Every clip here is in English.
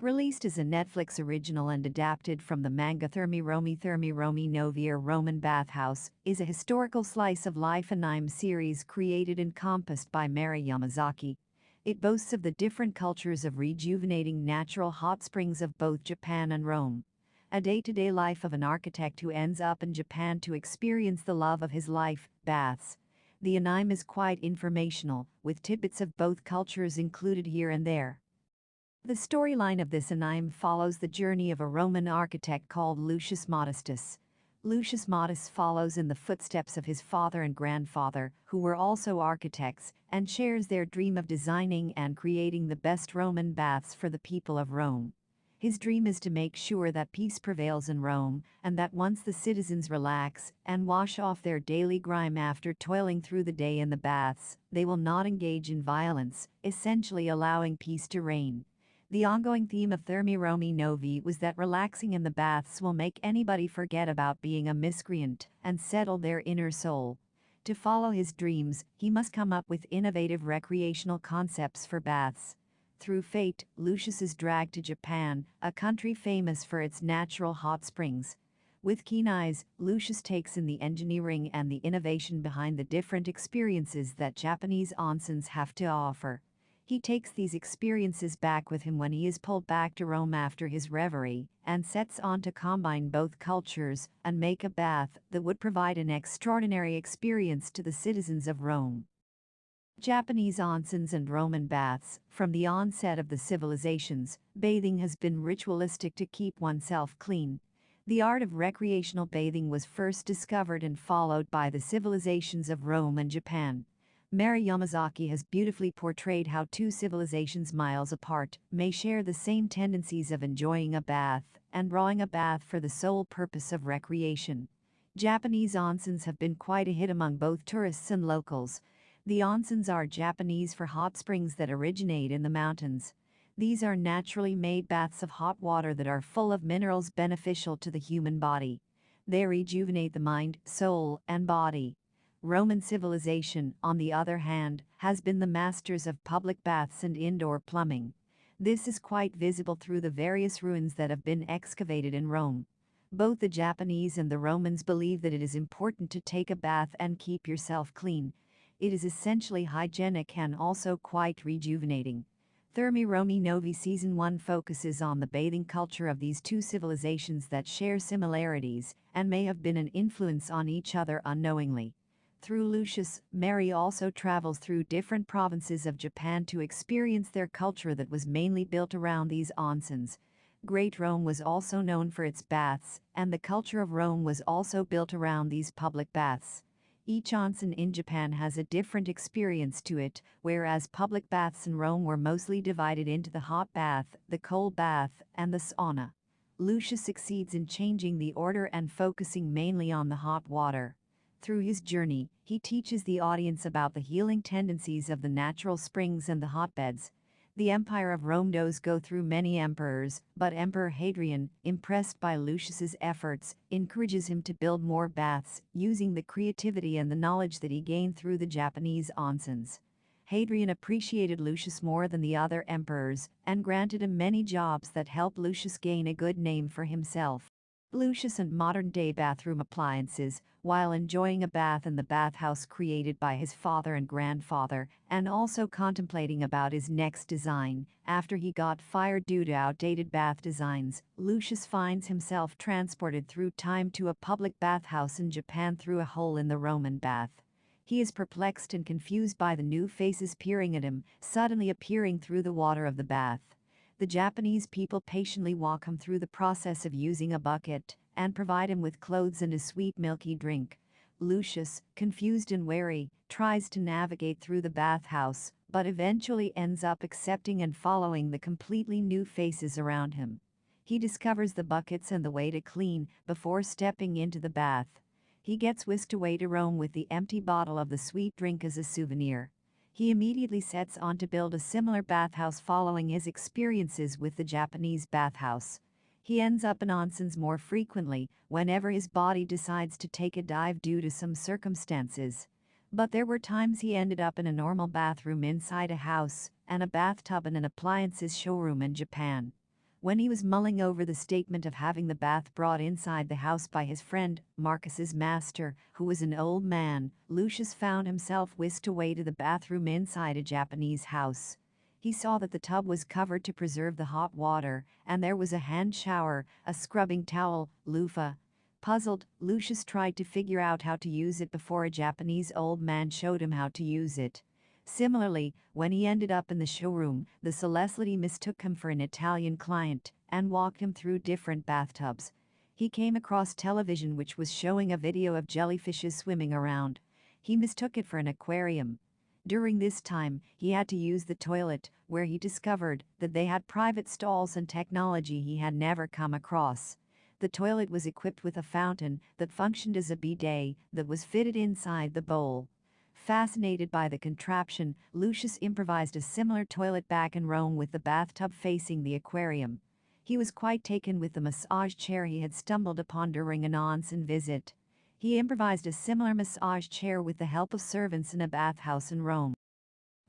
Released as a Netflix original and adapted from the manga Thermae Romae Novae or Roman Bathhouse, is a historical slice of life anime series created and encompassed by Mary Yamazaki. It boasts of the different cultures of rejuvenating natural hot springs of both Japan and Rome. A day-to-day life of an architect who ends up in Japan to experience the love of his life, baths. The anime is quite informational, with tidbits of both cultures included here and there. The storyline of this anime follows the journey of a Roman architect called Lucius Modestus. Lucius Modestus follows in the footsteps of his father and grandfather, who were also architects, and shares their dream of designing and creating the best Roman baths for the people of Rome. His dream is to make sure that peace prevails in Rome, and that once the citizens relax and wash off their daily grime after toiling through the day in the baths, they will not engage in violence, essentially allowing peace to reign. The ongoing theme of Thermae Romae Novae was that relaxing in the baths will make anybody forget about being a miscreant and settle their inner soul. To follow his dreams, he must come up with innovative recreational concepts for baths. Through fate, Lucius is dragged to Japan, a country famous for its natural hot springs. With keen eyes, Lucius takes in the engineering and the innovation behind the different experiences that Japanese onsens have to offer. He takes these experiences back with him when he is pulled back to Rome after his reverie, and sets on to combine both cultures and make a bath that would provide an extraordinary experience to the citizens of Rome. Japanese onsens and Roman baths. From the onset of the civilizations, bathing has been ritualistic to keep oneself clean. The art of recreational bathing was first discovered and followed by the civilizations of Rome and Japan. Mary Yamazaki has beautifully portrayed how two civilizations miles apart may share the same tendencies of enjoying a bath and drawing a bath for the sole purpose of recreation. Japanese onsens have been quite a hit among both tourists and locals. The onsens are Japanese for hot springs that originate in the mountains. These are naturally made baths of hot water that are full of minerals beneficial to the human body. They rejuvenate the mind, soul, and body. Roman civilization, on the other hand, has been the masters of public baths and indoor plumbing. This is quite visible through the various ruins that have been excavated in Rome. Both the Japanese and the Romans believe that it is important to take a bath and keep yourself clean. It is essentially hygienic and also quite rejuvenating. Thermae Romae Novae Season 1 focuses on the bathing culture of these two civilizations that share similarities and may have been an influence on each other unknowingly. Through Lucius, Mary also travels through different provinces of Japan to experience their culture that was mainly built around these onsens. Great Rome was also known for its baths, and the culture of Rome was also built around these public baths. Each onsen in Japan has a different experience to it, whereas public baths in Rome were mostly divided into the hot bath, the cold bath, and the sauna. Lucius succeeds in changing the order and focusing mainly on the hot water. Through his journey, he teaches the audience about the healing tendencies of the natural springs and the hotbeds. The Empire of Rome does go through many emperors, but Emperor Hadrian, impressed by Lucius's efforts, encourages him to build more baths, using the creativity and the knowledge that he gained through the Japanese onsens. Hadrian appreciated Lucius more than the other emperors, and granted him many jobs that helped Lucius gain a good name for himself. Lucius and modern-day bathroom appliances, while enjoying a bath in the bathhouse created by his father and grandfather, and also contemplating about his next design. After he got fired due to outdated bath designs, Lucius finds himself transported through time to a public bathhouse in Japan through a hole in the Roman bath. He is perplexed and confused by the new faces peering at him, suddenly appearing through the water of the bath. The Japanese people patiently walk him through the process of using a bucket and provide him with clothes and a sweet milky drink. Lucius, confused and wary, tries to navigate through the bathhouse, but eventually ends up accepting and following the completely new faces around him. He discovers the buckets and the way to clean before stepping into the bath. He gets whisked away to Rome with the empty bottle of the sweet drink as a souvenir. He immediately sets on to build a similar bathhouse following his experiences with the Japanese bathhouse. He ends up in onsens more frequently whenever his body decides to take a dive due to some circumstances. But there were times he ended up in a normal bathroom inside a house and a bathtub in an appliances showroom in Japan. When he was mulling over the statement of having the bath brought inside the house by his friend, Marcus's master, who was an old man, Lucius found himself whisked away to the bathroom inside a Japanese house. He saw that the tub was covered to preserve the hot water, and there was a hand shower, a scrubbing towel, loofah. Puzzled, Lucius tried to figure out how to use it before a Japanese old man showed him how to use it. Similarly, when he ended up in the showroom, the celebrity mistook him for an Italian client and walked him through different bathtubs. He came across television which was showing a video of jellyfishes swimming around. He mistook it for an aquarium. During this time, he had to use the toilet, where he discovered that they had private stalls and technology he had never come across. The toilet was equipped with a fountain that functioned as a bidet that was fitted inside the bowl. Fascinated by the contraption, Lucius improvised a similar toilet back in Rome with the bathtub facing the aquarium. He was quite taken with the massage chair he had stumbled upon during an Onsens visit. He improvised a similar massage chair with the help of servants in a bathhouse in Rome.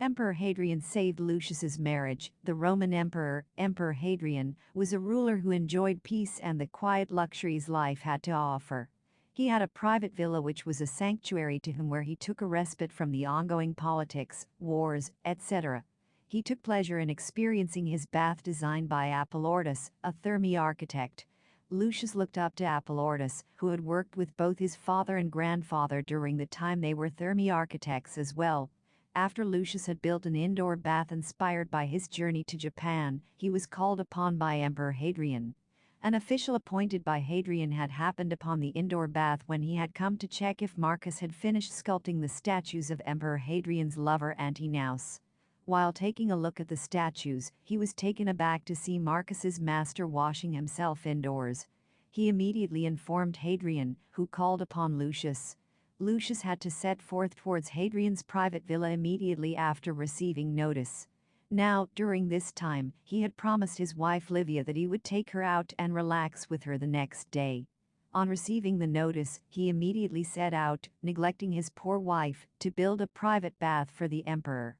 Emperor Hadrian saved Lucius's marriage. The Roman emperor, Emperor Hadrian, was a ruler who enjoyed peace and the quiet luxuries life had to offer. He had a private villa which was a sanctuary to him where he took a respite from the ongoing politics, wars, etc. He took pleasure in experiencing his bath designed by Apollodorus, a Thermae architect. Lucius looked up to Apollodorus, who had worked with both his father and grandfather during the time they were Thermae architects as well. After Lucius had built an indoor bath inspired by his journey to Japan, he was called upon by Emperor Hadrian. An official appointed by Hadrian had happened upon the indoor bath when he had come to check if Marcus had finished sculpting the statues of Emperor Hadrian's lover Antinous. While taking a look at the statues, he was taken aback to see Marcus's master washing himself indoors. He immediately informed Hadrian, who called upon Lucius. Lucius had to set forth towards Hadrian's private villa immediately after receiving notice. Now, during this time, he had promised his wife Livia that he would take her out and relax with her the next day. On receiving the notice, he immediately set out, neglecting his poor wife, to build a private bath for the emperor.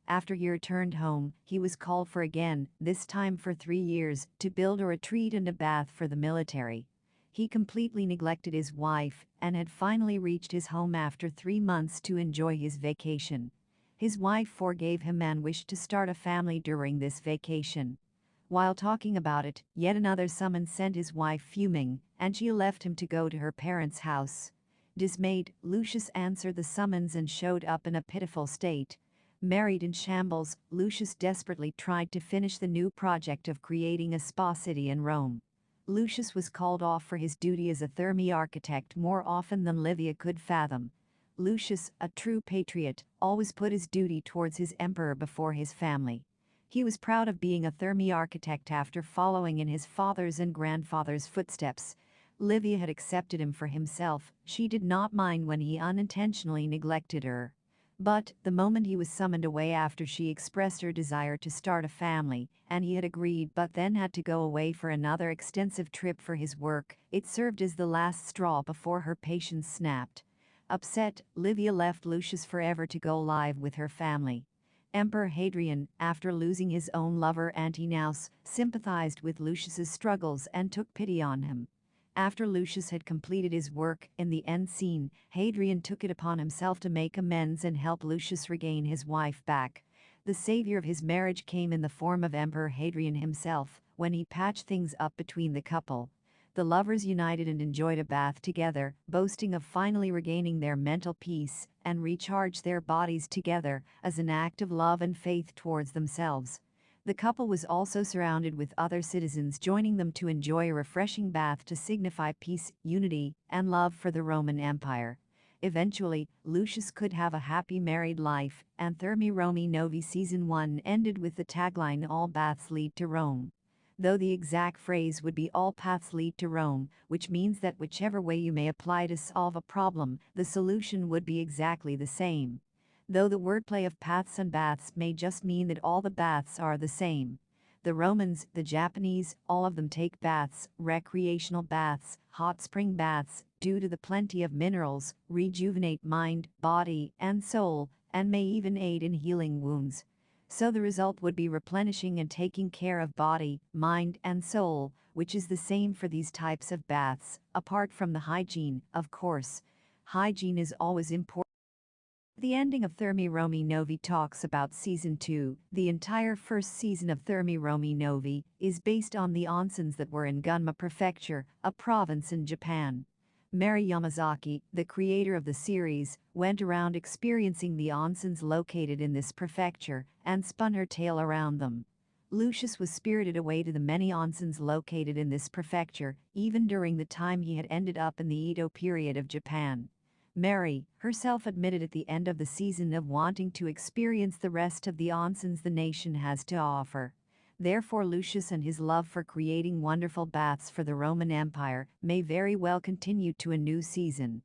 After he returned home, he was called for again, this time for 3 years, to build a retreat and a bath for the military. He completely neglected his wife and had finally reached his home after 3 months to enjoy his vacation. His wife forgave him and wished to start a family during this vacation. While talking about it, yet another summons sent his wife fuming, and she left him to go to her parents' house. Dismayed, Lucius answered the summons and showed up in a pitiful state. Married in shambles, Lucius desperately tried to finish the new project of creating a spa city in Rome. Lucius was called off for his duty as a Thermae architect more often than Livia could fathom. Lucius, a true patriot, always put his duty towards his emperor before his family. He was proud of being a Thermae architect after following in his father's and grandfather's footsteps. Livia had accepted him for himself. She did not mind when he unintentionally neglected her. But, the moment he was summoned away after she expressed her desire to start a family, and he had agreed but then had to go away for another extensive trip for his work, it served as the last straw before her patience snapped. Upset, Livia left Lucius forever to go live with her family. Emperor Hadrian, after losing his own lover Antinous, sympathized with Lucius's struggles and took pity on him. After Lucius had completed his work, in the end scene, Hadrian took it upon himself to make amends and help Lucius regain his wife back. The savior of his marriage came in the form of Emperor Hadrian himself, when he patched things up between the couple. The lovers united and enjoyed a bath together, boasting of finally regaining their mental peace, and recharged their bodies together, as an act of love and faith towards themselves. The couple was also surrounded with other citizens joining them to enjoy a refreshing bath to signify peace, unity, and love for the Roman Empire. Eventually, Lucius could have a happy married life, and Thermae Romae Novae Season 1 ended with the tagline "All paths lead to Rome." Though the exact phrase would be "all paths lead to Rome," which means that whichever way you may apply to solve a problem, the solution would be exactly the same. Though the wordplay of paths and baths may just mean that all the baths are the same. The Romans, the Japanese, all of them take baths, recreational baths, hot spring baths, due to the plenty of minerals, rejuvenate mind, body, and soul, and may even aid in healing wounds. So the result would be replenishing and taking care of body, mind, and soul, which is the same for these types of baths, apart from the hygiene, of course. Hygiene is always important. The ending of Thermae Romae Novae talks about Season 2. The entire first season of Thermae Romae Novae is based on the onsens that were in Gunma Prefecture, a province in Japan. Mary Yamazaki, the creator of the series, went around experiencing the onsens located in this prefecture and spun her tale around them. Lucius was spirited away to the many onsens located in this prefecture, even during the time he had ended up in the Edo period of Japan. Mary herself admitted at the end of the season of wanting to experience the rest of the onsens the nation has to offer. Therefore, Lucius and his love for creating wonderful baths for the Roman Empire may very well continue to a new season.